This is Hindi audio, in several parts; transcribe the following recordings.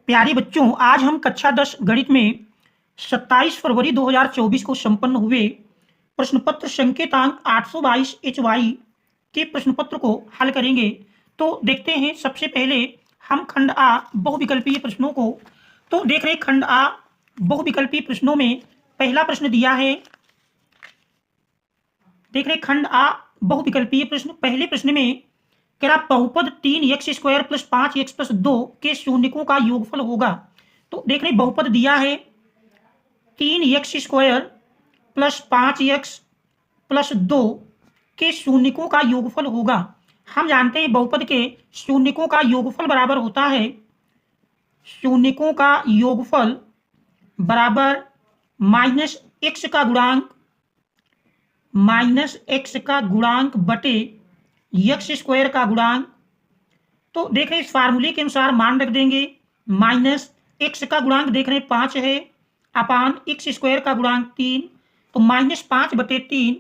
प्यारे बच्चों, आज हम कक्षा 10 गणित में 27 फरवरी 2024 को संपन्न हुए प्रश्न पत्र संकेतांक 822 HY के प्रश्न पत्र को हल करेंगे। तो देखते हैं, सबसे पहले हम खंड आ बहुविकल्पीय प्रश्नों को तो देख रहे हैं। खंड आ बहुविकल्पीय प्रश्नों में पहला प्रश्न दिया है। देख रहे खंड आ बहुविकल्पीय प्रश्न। पहले प्रश्न में कह रहा बहुपद 3x² + 5x + 2 के शून्यकों का योगफल होगा। तो देख रहे बहुपद दिया है 3x² + 5x + 2 के शून्यकों का योगफल होगा। हम जानते हैं बहुपद के शून्यकों का योगफल बराबर होता है, शून्यकों का योगफल बराबर -x का गुणांक बटे x² का गुणांक। तो देख रहे इस फार्मूले के अनुसार मान रख देंगे। -x का गुणांक देख रहे 5 है अपान x² का गुणांक 3, तो -5/3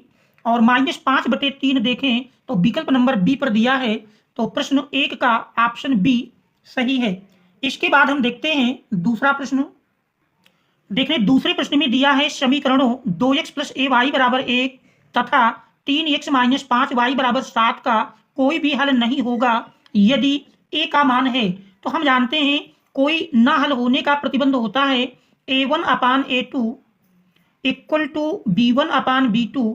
और -5/3 देखें तो विकल्प नंबर बी पर दिया है। तो प्रश्न 1 का ऑप्शन बी सही है। इसके बाद हम देखते हैं दूसरा प्रश्न। देख रहे दूसरे प्रश्न में दिया है समीकरणों 2x + ay = 1 तथा 3x - 5y = 7 का कोई भी हल नहीं होगा यदि a का मान है। तो हम जानते हैं कोई ना हल होने का प्रतिबंध होता है a1/a2 = b1/b2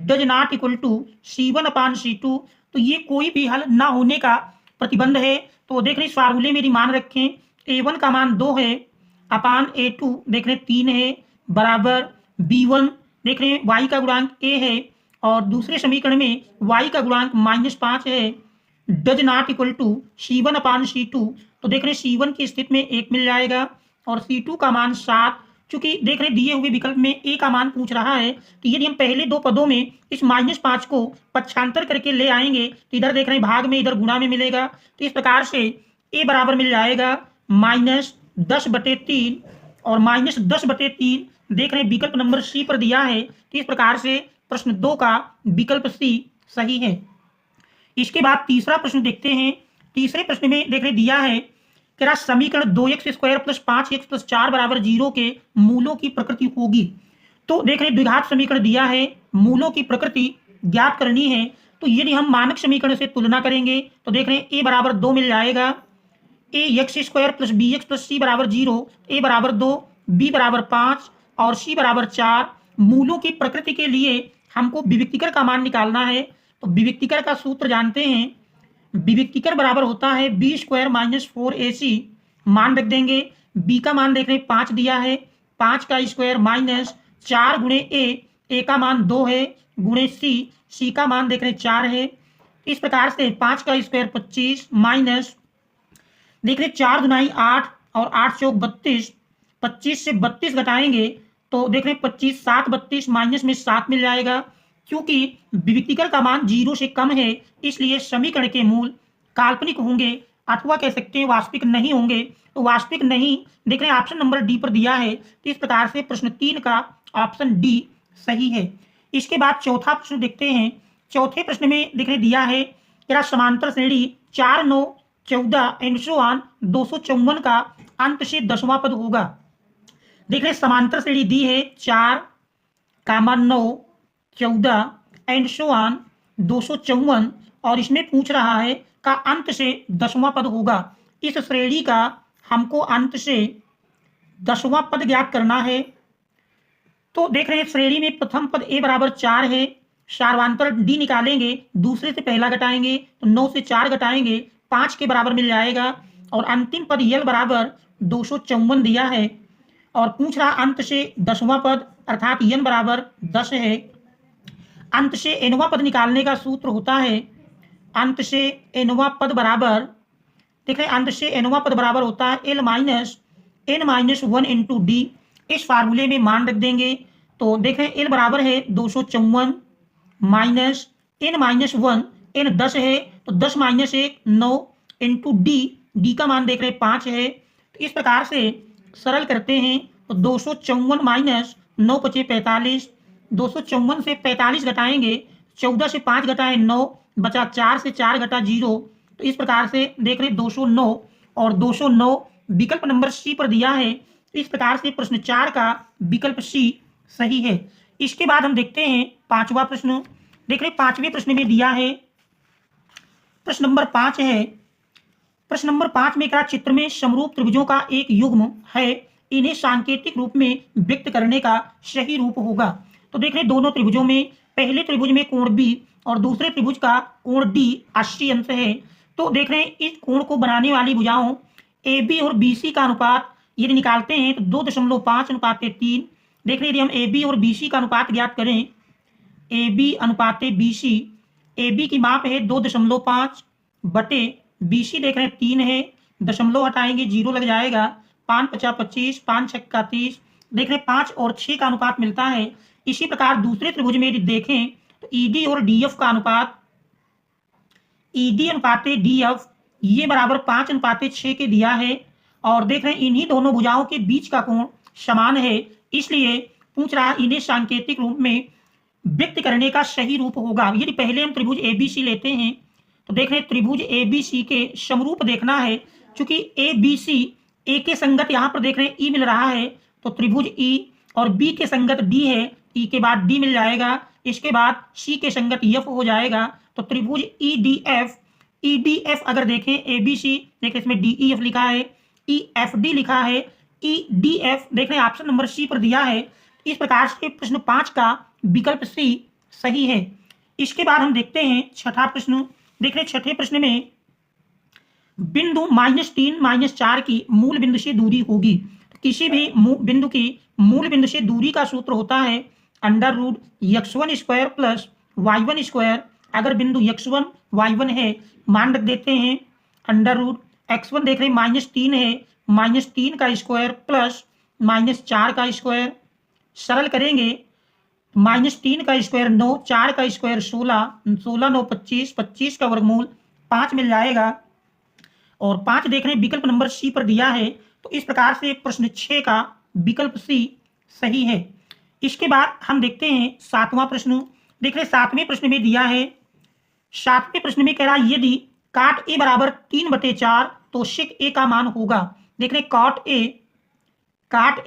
does not equal to c1/c2। तो ये कोई भी हल ना होने का प्रतिबंध है। तो देख रहे इस फार्मूले में मान रखें a1 का मान 2 है अपान a2 देख रहे 3 है बराबर b1 देख रहे हैं y का गुणांक a है और दूसरे समीकरण में y का गुणांक -5 है does not equal to c1/c2। तो देख रहे c1 की स्थिति में 1 मिल जाएगा और c2 का मान 7। चूंकि देख रहे दिए हुए विकल्प में a का मान पूछ रहा है, तो यदि हम पहले दो पदों में इस -5 को पक्षांतर करके ले आएंगे तो इधर देख रहे भाग में इधर गुणा में मिलेगा। तो इस प्रकार से a बराबर मिल जाएगा -10/3 और -10/3 देख रहे विकल्प नंबर सी पर दिया है। तो इस प्रकार से प्रश्न 2 का विकल्प सी सही है। इसके बाद तीसरा प्रश्न देखते हैं। तीसरे प्रश्न में देख रहे दिया है कि समीकरण 2x² + 5x + 4 = 0 के मूलों की प्रकृति होगी। तो देख रहे द्विघात समीकरण दिया है, मूलों की प्रकृति ज्ञात करनी है। तो यदि हम मानक समीकरण से तुलना करेंगे तो देख रहे a बराबर 2 मिल जाएगा। ax² + bx + c = 0, a बराबर 2, b बराबर 5 और c बराबर 4। मूलों की प्रकृति के लिए हमको विविक्तिकर का मान निकालना है। तो विविक्तिकर का सूत्र जानते हैं, विविक्तिकर बराबर होता है b² - 4ac। मान रख देंगे b का मान देख रहे 5 दिया है, 5 का स्क्वायर माइनस 4 गुणे a का मान 2 है गुणे c का मान देख रहे 4 है। इस प्रकार से 5 का स्क्वायर 25 माइनस देख रहे 4 दुनाई 8 और 8 चौक 32, 25 से 32 घटाएंगे तो देख रहे 25 7 32 माइनस में 7 मिल जाएगा। क्योंकि विविक्तिकर का मान 0 से कम है इसलिए समीकरण के मूल काल्पनिक होंगे अथवा कह सकते हैं वास्तविक नहीं होंगे। तो वास्तविक नहीं देख रहे हैं ऑप्शन नंबर डी पर दिया है। तो इस प्रकार से प्रश्न 3 का ऑप्शन डी सही है। इसके बाद चौथा प्रश्न देखते हैं। चौथे प्रश्न में देख रहे दिया है कि समांतर श्रेणी 4 9 14 एंड सो ऑन 254 का अंत से 10वां पद होगा। देख रहे समांतर श्रेणी दी है 4, 9, 14 एंड सो ऑन 254 और इसमें पूछ रहा है का अंत से 10वां पद होगा। इस श्रेणी का हमको अंत से 10वां पद ज्ञात करना है। तो देख रहे हैं श्रेणी में प्रथम पद a बराबर 4 है, सार्वंतर d निकालेंगे, दूसरे से पहला घटाएंगे तो 9 से 4 घटाएंगे 5 के बराबर मिल जाएगा और अंतिम पद l बराबर 254 दिया है और पूछ रहा अंत से 10वां पद अर्थात n बराबर 10 है। अंत से nवां पद निकालने का सूत्र होता है, अंत से nवां पद बराबर देख रहे अंत से nवां पद बराबर होता है l - n - 1 इंटू डी। इस फार्मूले में मान रख देंगे तो देख रहे l बराबर है 254 माइनस n - 1, n 10 है तो 10 - 1 9 इंटू डी का मान देख रहे 5 है। तो इस प्रकार से सरल करते हैं तो 254 माइनस 9 × 5 = 45, 254 से 45 घटाएंगे, 14 से 5 घटाएं 9 बचा 4 से 4 घटा 0। तो इस प्रकार से देख रहे 209 और 209 विकल्प नंबर सी पर दिया है। इस प्रकार से प्रश्न 4 का विकल्प सी सही है। इसके बाद हम देखते हैं 5वां प्रश्न। देख रहे 5वें प्रश्न में दिया है, प्रश्न नंबर 5 है। प्रश्न नंबर 5 में क्या चित्र में समरूप त्रिभुजों का एक युग्म है, इन्हें सांकेतिक रूप में व्यक्त करने का सही रूप होगा। तो देख रहे दोनों त्रिभुजों में पहले त्रिभुज में कोण बी और दूसरे त्रिभुज का कोण डी 80 अंश है। तो देख रहे हैं इस कोण को बनाने वाली भुजाओं ए बी और बी सी का अनुपात यदि निकालते हैं तो 2.5 अनुपात 3। देख रहे यदि हम ए बी और बी सी का अनुपात ज्ञात करें, ए बी अनुपात बी सी, ए बी की माप है 2.5 बटे बी सी देख रहे हैं 3 है, दशमलव हटाएंगे 0 लग जाएगा, 5 × 5 = 25, 5 × 6 = 30। देख रहे 5 और 6 का अनुपात मिलता है। इसी प्रकार दूसरे त्रिभुज में यदि देखें तो ईडी और डीएफ का अनुपात, ईडी अनुपात डीएफ ये बराबर 5:6 के दिया है। और देख रहे हैं इन्हीं दोनों भुजाओं के बीच का कोण समान है, इसलिए पूछ रहा इन्हें सांकेतिक रूप में व्यक्त करने का सही रूप होगा। यदि पहले हम त्रिभुज एबीसी लेते हैं तो देख रहे हैं त्रिभुज एबीसी के समरूप देखना है। चूंकि एबीसी ए के संगत यहाँ पर देख रहे हैं ई मिल रहा है, तो त्रिभुज ई और बी के संगत डी है, ई के बाद डी मिल जाएगा, इसके बाद सी के संगत एफ हो जाएगा। तो त्रिभुज ई डी एफ अगर देखें एबीसी, देखें इसमें डी ई एफ लिखा है, ई एफ डी लिखा है, ई डी एफ देख रहे हैं ऑप्शन नंबर सी पर दिया है। इस प्रकार से प्रश्न 5 का विकल्प सी सही है। इसके बाद हम देखते हैं 6ठा प्रश्न। देख रहे 6ठे प्रश्न में बिंदु -3 -4 की मूल बिंदु से दूरी होगी। तो किसी भी बिंदु की मूल बिंदु से दूरी का सूत्र होता है √x1² + y1²। अगर बिंदु x1 y1 है, मान रख देते हैं √x1 देख रहे हैं -3 है, -3 का स्क्वायर प्लस -4 का स्क्वायर, सरल करेंगे -3 का स्क्वायर 9, 4 का स्क्वायर 16, 16 9 25, 25 का वर्गमूल 5 मिल जाएगा। और 5 देख रहे हैं विकल्प नंबर सी पर दिया है। तो इस प्रकार से प्रश्न 6 का विकल्प सी सही है। इसके बाद हम देखते हैं 7वां प्रश्न। देख रहे 7वें प्रश्न में दिया है, 7वें प्रश्न में कह रहा है यदि काट ए बराबर 3/4 तो सेक ए का मान होगा। देख रहे काट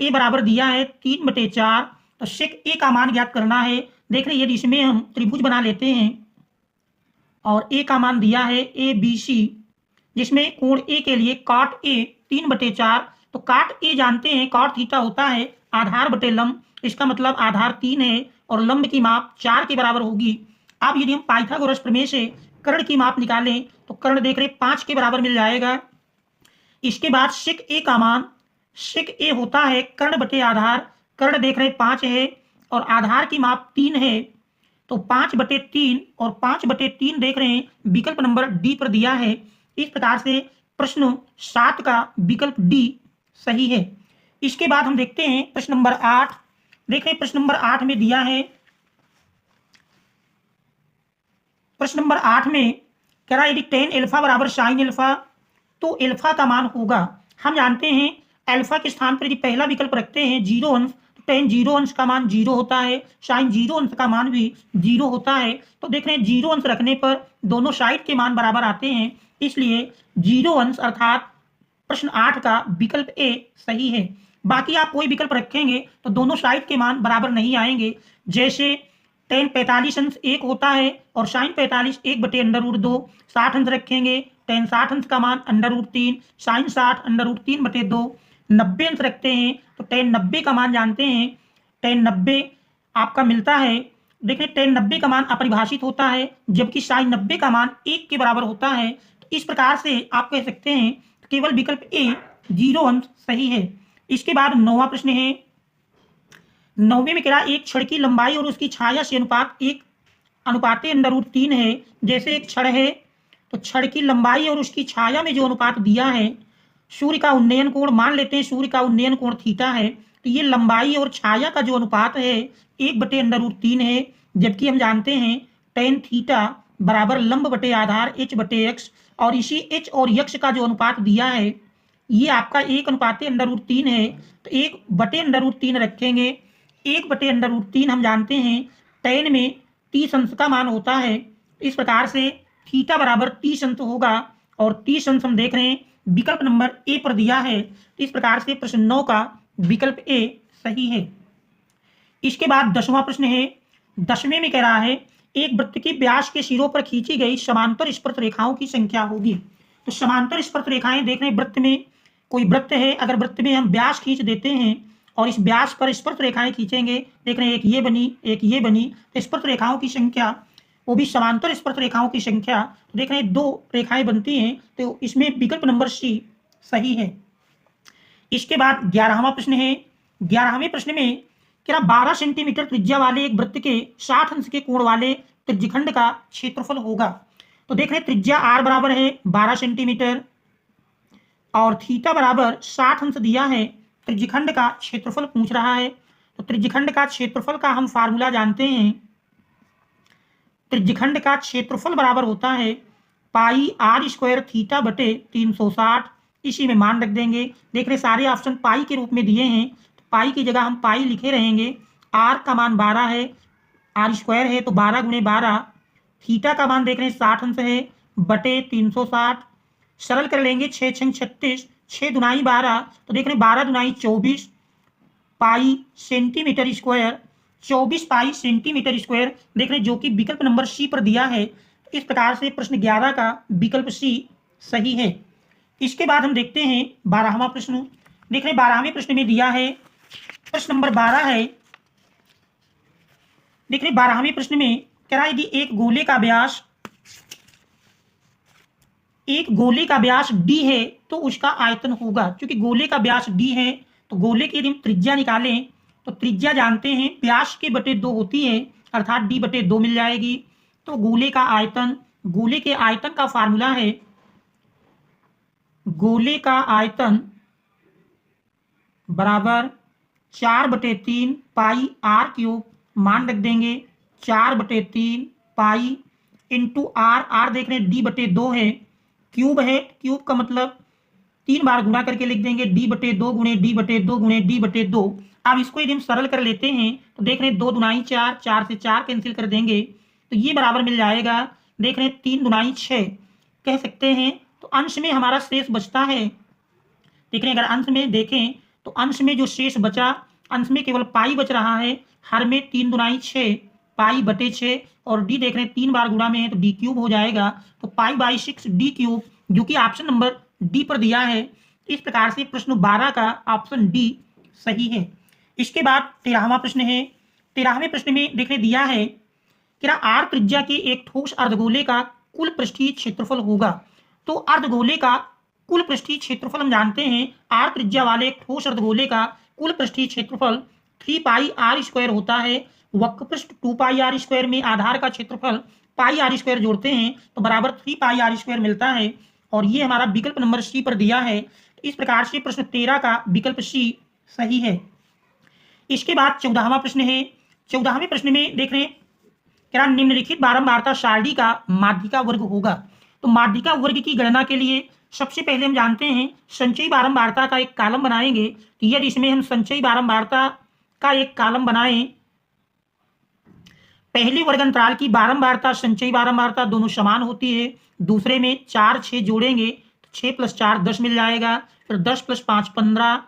ए बराबर दिया है 3/4, तो सेक ए का मान ज्ञात करना है। देख रहे यदि इसमें हम त्रिभुज बना लेते हैं और ए का मान दिया है ए बी सी, जिसमें कोण ए के लिए काट ए 3/4, तो काट ए जानते हैं कॉट थीटा होता है आधार बटे लंब, इसका मतलब आधार 3 है और लंब की माप 4 के बराबर होगी। अब यदि हम पाइथागोरस प्रमेय से कर्ण की माप निकालें तो कर्ण देख रहे 5 के बराबर मिल जाएगा। इसके बाद सेक ए का मान, सेक ए होता है कर्ण बटे आधार, कर्ण देख रहे 5 है और आधार की माप 3 है, तो 5/3 और 5/3 देख रहे हैं विकल्प नंबर डी पर दिया है। इस प्रकार से प्रश्न 7 का विकल्प डी सही है। इसके बाद हम देखते हैं प्रश्न नंबर 8। देख रहे हैं प्रश्न नंबर 8 में दिया है, प्रश्न नंबर 8 में कह रहा है यदि tan अल्फा बराबर sin अल्फा तो अल्फा का मान होगा। हम जानते हैं अल्फा के स्थान पर यदि पहला विकल्प रखते हैं 0 अंश, तो tan 0 अंश का मान 0 होता है, sin 0 अंश का मान भी 0 होता है। तो देख रहे हैं 0 अंश रखने पर दोनों साइड के मान बराबर आते हैं, इसलिए 0 अंश अर्थात प्रश्न 8 का विकल्प ए सही है। बाकी आप कोई विकल्प रखेंगे तो दोनों साइड के मान बराबर नहीं आएंगे। जैसे tan 45 अंश 1 होता है और sin 45 1/√2, 60 अंश रखेंगे tan 60 अंश का मान √3, sin 60 √3/2, 90 अंश रखते हैं तो tan 90 का मान जानते हैं, tan 90 आपका मिलता है। देखिए tan 90 का मान अपरिभाषित होता है, जबकि sin 90 का मान 1 के बराबर होता है। तो इस प्रकार से आप कह सकते हैं केवल विकल्प ए 0 अंश सही है। इसके बाद 9वां प्रश्न है। 9वें में कह रहा एक छड़ की लंबाई और उसकी छाया से अनुपात 1/√3 है। जैसे एक छड़ है तो छड़ की लंबाई और उसकी छाया में जो अनुपात दिया है, सूर्य का उन्नयन कोण मान लेते हैं, सूर्य का उन्नयन कोण थीटा है, तो ये लंबाई और छाया का जो अनुपात है 1/√3 है। जबकि हम जानते हैं tan थीटा बराबर लंब बटे आधार h/x, और इसी h और x का जो अनुपात दिया है ये आपका 1/√3 है, तो 1/√3 रखेंगे। 1/√3 हम जानते हैं tan में 30 अंश का मान होता है, इस प्रकार से थीटा बराबर 30 अंश होगा। और 30 अंश हम देख रहे हैं विकल्प नंबर ए पर दिया है। इस प्रकार से प्रश्न 9 का विकल्प ए सही है। इसके बाद 10वां प्रश्न है। 10वें में कह रहा है एक वृत्त के व्यास के सिरों पर खींची गई समांतर स्पर्श रेखाओं की संख्या होगी। तो समांतर स्पर्श रेखाएं देख रहे हैं, वृत्त में कोई वृत्त है, अगर वृत्त में हम व्यास खींच देते हैं और इस व्यास पर स्पर्श रेखाएं खींचेंगे, देख रहे हैं एक ये बनी एक ये बनी, तो स्पर्श रेखाओं की संख्या वो भी समांतर स्पर्श रेखाओं की संख्या, तो देख रहे हैं 2 रेखाएं बनती हैं, तो इसमें विकल्प नंबर सी सही है। इसके बाद 11वां प्रश्न है। 11वें प्रश्न में क्या 12 सेंटीमीटर त्रिज्या वाले एक वृत्त के 60 अंश के कोण वाले त्रिज्यखंड का क्षेत्रफल होगा। तो देख रहे हैं त्रिज्या r बराबर है 12 सेंटीमीटर और थीटा बराबर 60 अंश दिया है। त्रिज्यखंड का क्षेत्रफल पूछ रहा है। तो त्रिज्यखंड का क्षेत्रफल का हम फार्मूला जानते हैं। त्रिज्यखंड का क्षेत्रफल बराबर होता है पाई r स्क्वायर थीटा बटे 360। इसी में मान रख देंगे। देख रहे सारे ऑप्शन पाई के रूप में दिए हैं, तो पाई की जगह हम पाई लिखे रहेंगे। r का मान 12 है, r स्क्वायर है तो 12 गुणे 12, थीटा का मान देख रहे हैं 60 अंश है बटे 360। सरल कर लेंगे 6 छंग 36, 6 दुनाई 12, तो देख रहे हैं 12 दुनाई 24 पाई सेंटीमीटर स्क्वायर, 24 पाई सेंटीमीटर स्क्वायर, देख रहे हैं जो कि विकल्प नंबर सी पर दिया है। इस प्रकार से प्रश्न 11 का विकल्प सी सही है। इसके बाद हम देखते हैं 12वां प्रश्न। देख रहे हैं 12वें प्रश्न में दिया है, प्रश्न नंबर 12 है। देख रहे हैं 12वें प्रश्न में कह रहा है यदि एक गोले का व्यास d है तो उसका आयतन होगा। क्योंकि गोले का व्यास d है तो गोले की यदि हम त्रिज्या निकालें तो त्रिज्या जानते हैं व्यास के बटे 2 होती है, अर्थात d बटे 2 मिल जाएगी। तो गोले के आयतन का फार्मूला है, गोले का आयतन बराबर 4/3 पाई r क्यूब, मान रख देंगे 4/3 पाई इंटू r देख रहे हैं d बटे 2 है, क्यूब है, क्यूब का मतलब 3 बार गुणा करके लिख देंगे d बटे 2 गुणे d बटे 2 गुणे d बटे 2। अब इसको यदि हम सरल कर लेते हैं तो देख रहे हैं 2 दुनाई 4, 4 से 4 कैंसिल कर देंगे तो ये बराबर मिल जाएगा। देख रहे हैं 3 दुनाई 6 कह सकते हैं। तो अंश में हमारा शेष बचता है। देख रहे हैं अगर अंश में देखें तो अंश में जो शेष बचा, अंश में केवल पाई बच रहा है। हर में 3 दुनाई 6 पाई बटे 6 और डी देख रहे हैं 3 बार गुणा में है तो डी क्यूब हो जाएगा। तो पाई बाई 6 डी क्यूब, जो कि ऑप्शन नंबर डी पर दिया है। इस प्रकार से प्रश्न 12 का ऑप्शन डी सही है। इसके बाद 13वां प्रश्न है। 13वें प्रश्न में देखने दिया है कि आर त्रिज्या के एक ठोस अर्धगोले का कुल पृष्ठीय क्षेत्रफल होगा। तो अर्धगोले का कुल पृष्ठीय क्षेत्रफल हम जानते हैं, आर त्रिज्या वाले एक ठोस अर्धगोले का कुल पृष्ठीय क्षेत्रफल 3 पाई आर स्क्वायर होता है। वक्रपृष्ठ 2 पाई आर स्क्वायर में आधार का क्षेत्रफल पाई आर स्क्वायर जोड़ते हैं तो बराबर 3 पाई आर स्क्वायर मिलता है। और ये हमारा विकल्प नंबर सी पर दिया है। इस प्रकार से प्रश्न 13 का विकल्प सी सही है। इसके बाद 14वां प्रश्न है। 14वें प्रश्न में देख रहे हैं क्या निम्नलिखित बारंबारता सारणी का माध्यिका वर्ग होगा। तो माध्यिका वर्ग की गणना के लिए सबसे पहले हम जानते हैं संचयी बारंबारता का एक कॉलम बनाएंगे। तो यदि इसमें हम संचयी बारंबारता का एक कॉलम बनाएं, पहले वर्ग अंतराल की बारंबारता संचयी बारंबारता दोनों समान होती है। दूसरे में 4 6 जोड़ेंगे तो 6 + 4 10 मिल जाएगा। फिर 10 + 5 15,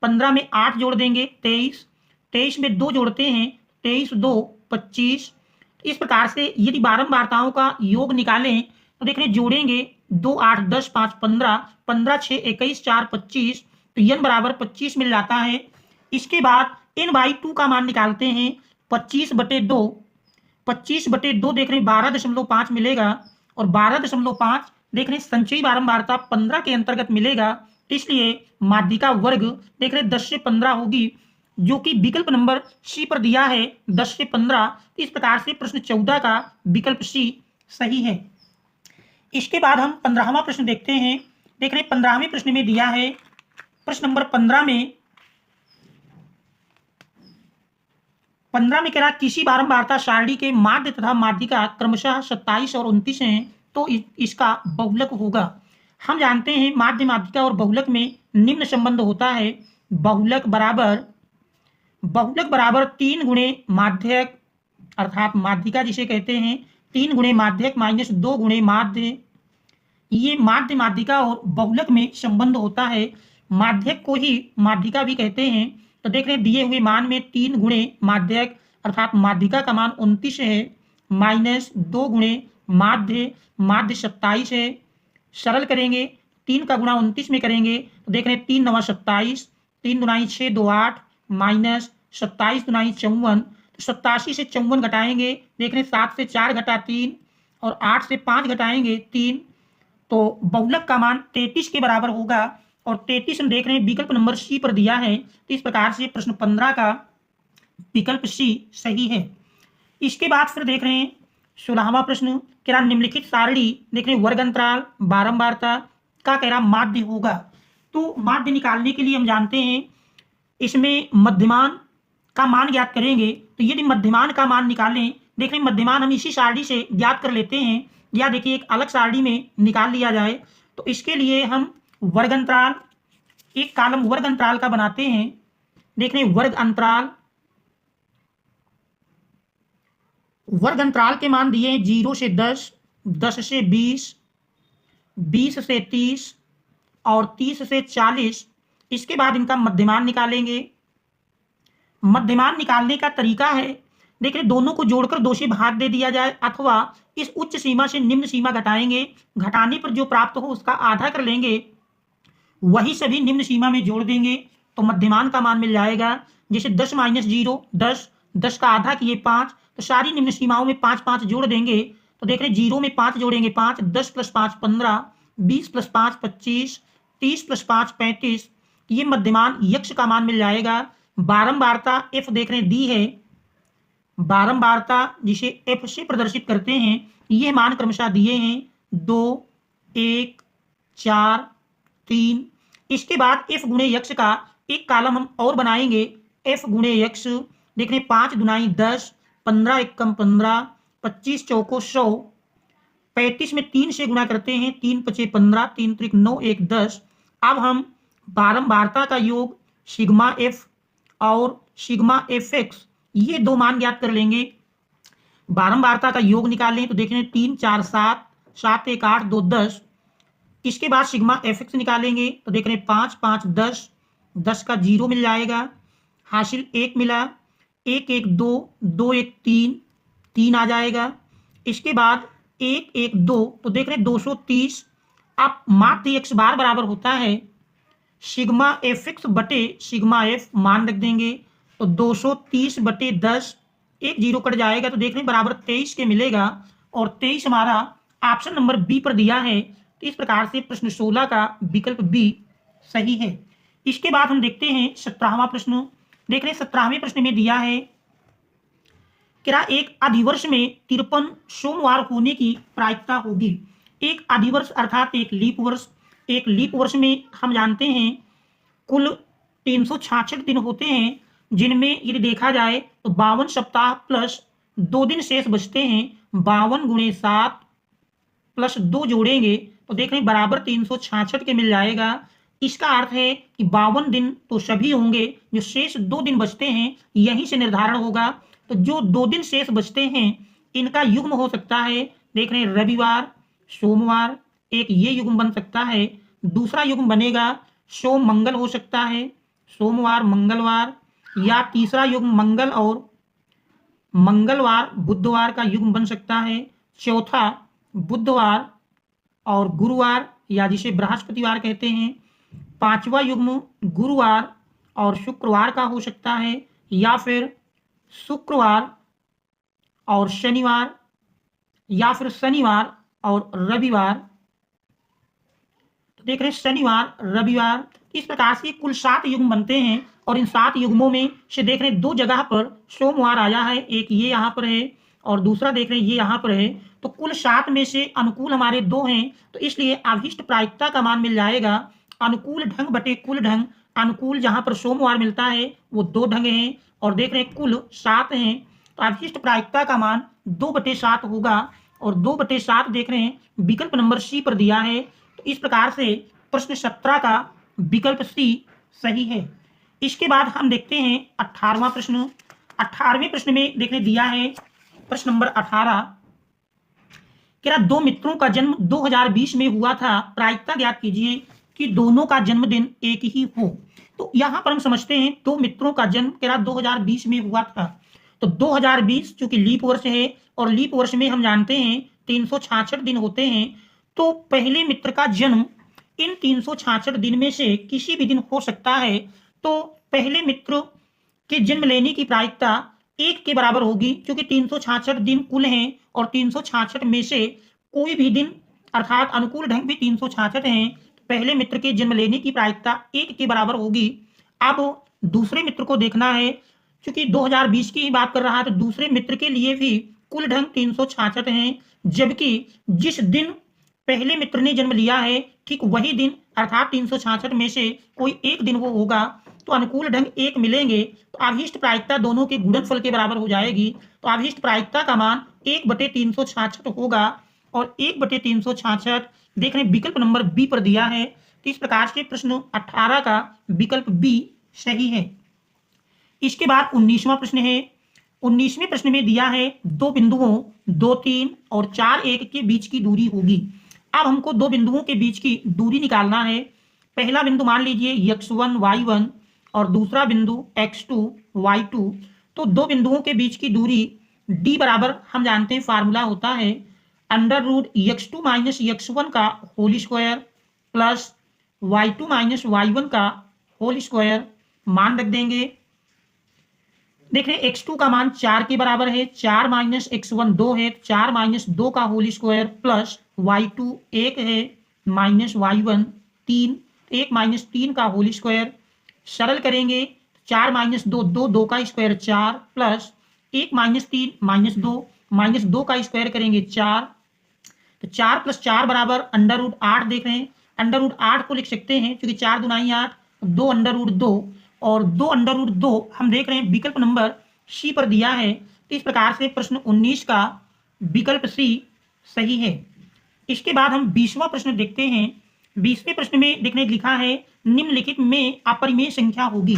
15 में 8 जोड़ देंगे 23, 23 में 2 जोड़ते हैं 23 2 25। इस प्रकार से यदि बारंबारताओं का योग निकालें तो देख रहे जोड़ेंगे 2 8 10 5 15, 15 6 21 4 25, तो n बराबर 25 मिल जाता है। इसके बाद n/2 का मान निकालते हैं 25/2, 25/2 देख रहे हैं 12.5 मिलेगा और 12.5 देख रहे हैं संचयी बारंबारता 15 के अंतर्गत मिलेगा। इसलिए माध्यिका वर्ग देख रहे हैं 10 से 15 होगी, जो कि विकल्प नंबर सी पर दिया है 10 से 15। इस प्रकार से प्रश्न 14 का विकल्प सी सही है। इसके बाद हम 15वां प्रश्न देखते हैं। देख रहे हैं 15वें प्रश्न में दिया है, प्रश्न नंबर 15 में कह रहा किसी बारंबारता सारणी के माध्य तथा माध्यिका क्रमशः 27 और 29 हैं तो इसका बहुलक होगा। हम जानते हैं माध्य माध्यिका और बहुलक में निम्न संबंध होता है। बहुलक बराबर 3 गुणे माध्यक, अर्थात माध्यिका जिसे कहते हैं 3 गुणे माध्यक -2 गुणे माध्य, ये माध्य माध्यिका और बहुलक में संबंध होता है। माध्यक को ही माध्यिका भी कहते हैं। तो देख रहे हैं दिए हुए मान में 3 गुणे माध्यक अर्थात माध्यिका का मान 29 है, माइनस 2 गुणे माध्य, माध्य 27 है। सरल करेंगे, 3 का गुणा 29 में करेंगे तो देख रहे हैं 3 9 27, 3 दुनाई 6 2 8, माइनस 27 दुनाई 54। तो 87 से 54 घटाएंगे, देख रहे हैं 7 से 4 घटा 3 और 8 से 5 घटाएंगे 3, तो बहुलक का मान 33 के बराबर होगा। और 33 हम देख रहे हैं विकल्प नंबर सी पर दिया है। तो इस प्रकार से प्रश्न 15 का विकल्प सी सही है। इसके बाद फिर देख रहे हैं 16वां प्रश्न, कह रहा निम्नलिखित सारणी देख रहे हैं वर्ग अंतराल बारंबारता का कह रहा माध्य होगा। तो माध्य निकालने के लिए हम जानते हैं इसमें मध्यमान का मान ज्ञात करेंगे। तो यदि मध्यमान का मान निकालें, देख रहे हैं मध्यमान हम इसी सारणी से ज्ञात कर लेते हैं, या देखिए एक अलग सारणी में निकाल लिया जाए। तो इसके लिए हम वर्ग अंतराल, एक कॉलम वर्ग अंतराल का बनाते हैं। देख रहे हैं वर्ग अंतराल, वर्ग अंतराल के मान दिए हैं 0 से 10, 10 से 20, 20 से 30 और 30 से 40। इसके बाद इनका मध्यमान निकालेंगे। मध्यमान निकालने का तरीका है, देख रहे दोनों को जोड़कर 2 से भाग दे दिया जाए, अथवा इस उच्च सीमा से निम्न सीमा घटाएंगे, घटाने पर जो प्राप्त हो उसका आधा कर लेंगे, वही सभी निम्न सीमा में जोड़ देंगे तो मध्यमान का मान मिल जाएगा। जैसे 10 माइनस 0 10, 10 का आधा किए 5, तो सारी निम्न सीमाओं में 5 5 जोड़ देंगे। तो देख रहे 0 में 5 जोड़ेंगे 5, 10 प्लस 5 15, 20 प्लस 5 25, 30 प्लस 5 35, ये मध्यमान यक्ष का मान मिल जाएगा। बारंबारता एफ देख रहे दी है, बारंबारता जिसे एफ से प्रदर्शित करते हैं, ये मान क्रमशः दिए हैं 2 1 4 3। इसके बाद एफ गुणे यक्ष का एक कॉलम हम और बनाएंगे, एफ गुणे यक्ष। देख रहे 5 दुनाई 10, 15 एकम 15, 25 चौको 100, 35 में 3 से गुणा करते हैं, 3 पचे 15, 3 त्रिक 9 1 10। अब हम बारंबारता का योग सिग्मा एफ और सिग्मा एफ एक्स, ये दो मान ज्ञात कर लेंगे। बारंबारता का योग निकालें तो देख रहे 3 4 7, 7 1 8 2 10। इसके बाद सिग्मा एफ एक्स निकालेंगे तो देख रहे 5 5 10, 10 का 0 मिल जाएगा, हासिल 1 मिला, 1 1 2, 2 1 3, 3 आ जाएगा। इसके बाद 1 1 2, तो देख रहे 230। अब माध्य एक्स बार बराबर होता है सिग्मा एफ एक्स बटे सिग्मा एफ, मान रख देंगे तो 230 बटे 10, 1 0 कट जाएगा तो देख रहे बराबर 23 के मिलेगा। और 23 हमारा ऑप्शन नंबर बी पर दिया है। तो इस प्रकार से प्रश्न 16 का विकल्प बी सही है। इसके बाद हम देखते हैं 17वां प्रश्न। देख रहे 17वें प्रश्न में दिया है क्या एक अधिवर्ष में 53 सोमवार होने की प्रायिकता होगी। एक अधिवर्ष अर्थात एक लीप वर्ष, एक लीप वर्ष में हम जानते हैं कुल 366 दिन होते हैं, जिनमें यदि देखा जाए तो 52 सप्ताह प्लस 2 दिन शेष बचते हैं। 52 गुणे 7 प्लस 2 जोड़ेंगे तो देख रहे हैं बराबर 366 के मिल जाएगा। इसका अर्थ है कि 52 दिन तो सभी होंगे, जो शेष 2 दिन बचते हैं यहीं से निर्धारण होगा। तो जो 2 दिन शेष बचते हैं इनका युग्म हो सकता है, देख रहे हैं रविवार सोमवार, एक ये युग्म बन सकता है। दूसरा युग्म बनेगा सोम मंगल हो सकता है, सोमवार मंगलवार, या तीसरा युग्म मंगल और मंगलवार बुधवार का युग्म बन सकता है। चौथा बुधवार और गुरुवार या जिसे बृहस्पतिवार कहते हैं। पांचवा युग्म गुरुवार और शुक्रवार का हो सकता है, या फिर शुक्रवार और शनिवार, या फिर शनिवार और रविवार। तो देख रहे हैं शनिवार रविवार। इस प्रकार से कुल 7 युग्म बनते हैं और इन 7 युग्मों में से देख रहे हैं 2 जगह पर सोमवार आया है, एक ये यहाँ पर है और दूसरा देख रहे हैं ये यहाँ पर है। तो कुल 7 में से अनुकूल हमारे 2 हैं, तो इसलिए अभीष्ट प्रायिकता का मान मिल जाएगा अनुकूल ढंग बटे कुल ढंग। अनुकूल जहाँ पर सोमवार मिलता है वो 2 ढंग हैं और देख रहे हैं कुल 7 हैं, तो अभीष्ट प्रायिकता का मान 2/7 होगा। और 2/7 देख रहे हैं विकल्प नंबर सी पर दिया है। तो इस प्रकार से प्रश्न 17 का विकल्प सी सही है। इसके बाद हम देखते हैं 18वां प्रश्न। 18वें प्रश्न में देखने दिया है प्रश्न नंबर 18, कह रहा दो मित्रों का जन्म 2020 में हुआ था, प्रायिकता ज्ञात कीजिए कि दोनों का जन्मदिन एक ही हो। तो यहां पर हम समझते हैं दो मित्रों का जन्म कह रहा 2020 में हुआ था, तो 2020 चूंकि लीप वर्ष है और लीप वर्ष में हम जानते हैं 366 दिन होते हैं, तो पहले मित्र का जन्म इन 366 दिन में से किसी भी दिन हो सकता है। तो पहले मित्र के जन्म लेने की प्रायिकता 1 के बराबर होगी, क्योंकि 366 दिन कुल हैं और 366 में से कोई भी दिन अर्थात अनुकूल ढंग भी 366 हैं, पहले मित्र के जन्म लेने की प्रायिकता 1 के बराबर होगी। अब दूसरे मित्र को देखना है, क्योंकि 2020 की ही बात कर रहा है, तो दूसरे मित्र के लिए भी कुल ढंग 366 हैं, जबकि जिस दिन पहले मित्र ने जन्म लिया है ठीक वही दिन अर्थात 366 में से कोई एक दिन वो होगा, तो अनुकूल ढंग 1 मिलेंगे, तो अभिष्ट प्रायिकता दोनों के गुणनफल के बराबर हो जाएगी। तो अभिष्ट प्रायिकता का मान 1/366 होगा, और 1/366 देख रहे हैं विकल्प नंबर बी पर दिया है। तो इस प्रकार से प्रश्न 18 का विकल्प बी सही है। इसके बाद 19वां प्रश्न है। 19वें प्रश्न में दिया है दो बिंदुओं 2, 3 और 4, 1 के बीच की दूरी होगी। अब हमको दो बिंदुओं के बीच की दूरी निकालना है। पहला बिंदु मान लीजिए x1 y1 और दूसरा बिंदु x2 y2। तो दो बिंदुओं के बीच की दूरी d बराबर हम जानते हैं फार्मूला होता है √x2 माइनस x1 का whole square plus y2 minus y1 का होल स्क्वायर। मान रख देंगे। देख रहे x2 का मान 4 के बराबर है, 4 माइनस x1 2 है, 4 माइनस 2 का होल स्क्वायर प्लस y2 1 है माइनस y1 3, 1 माइनस 3 का होल स्क्वायर। सरल करेंगे 4 माइनस 2 2, 2 का स्क्वायर 4 प्लस 1 माइनस 3 माइनस 2 का स्क्वायर करेंगे 4। तो 4 प्लस 4 बराबर √8। देख रहे हैं √8 को लिख सकते हैं, क्योंकि 4 दूनाई 8, 2 √2 और 2 √2 हम देख रहे हैं विकल्प नंबर सी पर दिया है। तो इस प्रकार से प्रश्न 19 का विकल्प सी सही है। इसके बाद हम 20वां प्रश्न देखते हैं। 20वें प्रश्न में देखने लिखा है निम्नलिखित में अपरिमेय संख्या होगी।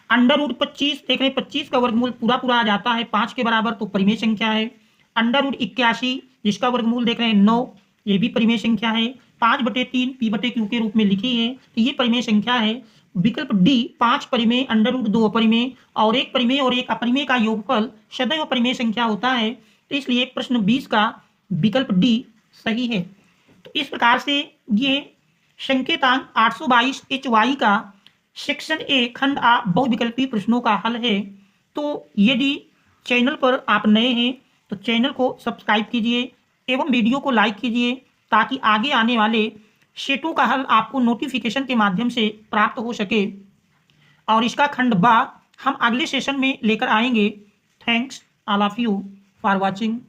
√25 देख रहे हैं 25 का वर्गमूल पूरा पूरा आ जाता है 5 के बराबर, तो परिमेय संख्या है। √81 जिसका वर्गमूल देख रहे हैं 9, ये भी परिमेय संख्या है। 5/3 p/q के रूप में लिखी है, तो ये परिमेय संख्या है। विकल्प डी 5 परिमेय √2 अपरिमेय और 1 परिमेय और 1 अपरिमेय का योगफल सदैव परिमेय संख्या होता है। तो इसलिए प्रश्न 20 का विकल्प डी सही है। तो इस प्रकार से ये संकेतांक 822 HY का सेक्शन ए खंड आ बहुविकल्पी प्रश्नों का हल है। तो यदि चैनल पर आप नए हैं तो चैनल को सब्सक्राइब कीजिए एवं वीडियो को लाइक कीजिए, ताकि आगे आने वाले सेटों का हल आपको नोटिफिकेशन के माध्यम से प्राप्त हो सके। और इसका खंड बा हम अगले सेशन में लेकर आएंगे। Thanks all of you for watching.